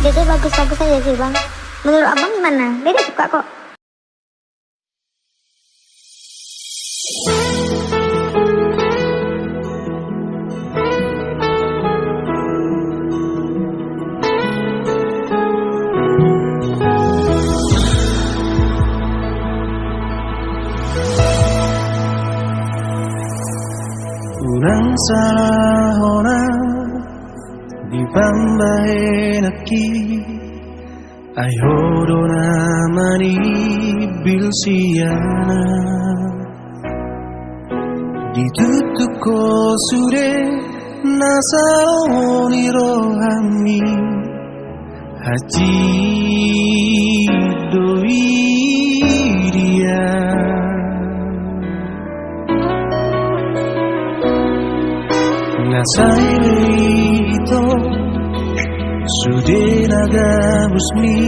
Videonya bagus-bagus aja sih bang. Menurut abang gimana? Dede suka kok. Unang salah orang dipambahin aki ayo namani bilsiana ditutup ko sure nasaoni rohami haji doi dia ngasai itu sudah naga busmi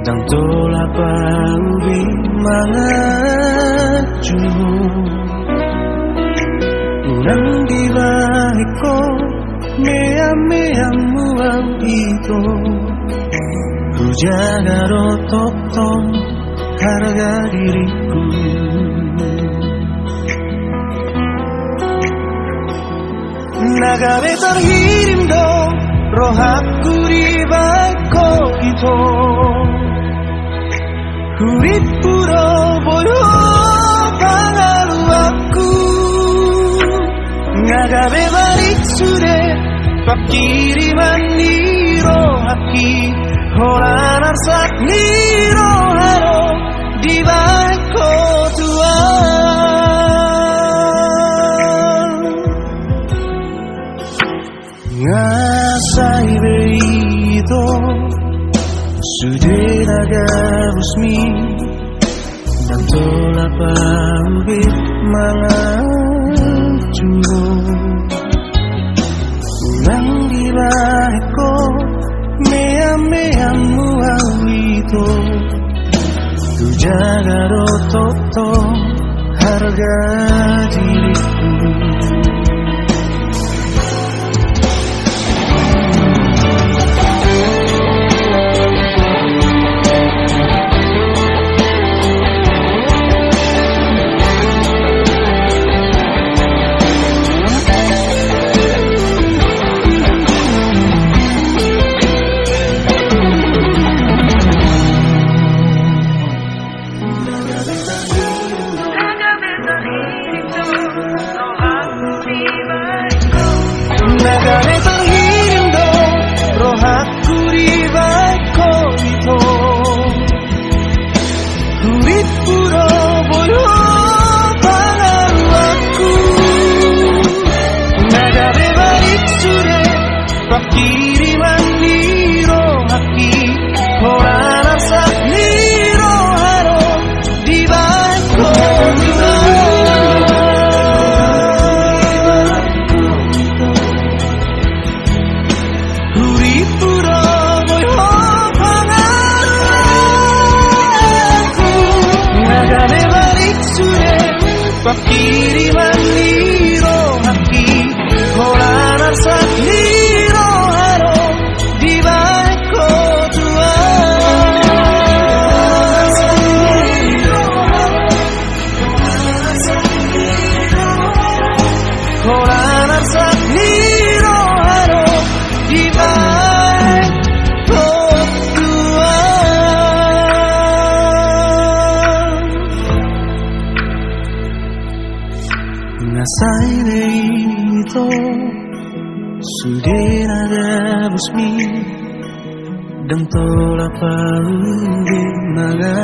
dan tolak paubi mangaju unang gilahiko meam itu ku jaga rotok harga diriku Nagame terhirim dong roh aku di bako itu Kurit puro boyo pangalu aku Nagame balik sude pak kiriman di roh haki Horan arsak di roh haro di bako Ngasai beito sudah naga busmi dan tolak paubi mangaju unang gilahiko meam itu ku jaga rototo harga diriku Nagame terhirim dong roh aku di bako itu Kurit puro boyo pangalu aku Nagame balik sude pak kiriman di roh haki Horan arsak di roh haro di bako Pak kiriman di roh haki Horan arsak di roh haro di bako tua Horan arsak di roh haro di bako tua Ngasai itu sudah naga busmi dan tolak paubi mangaju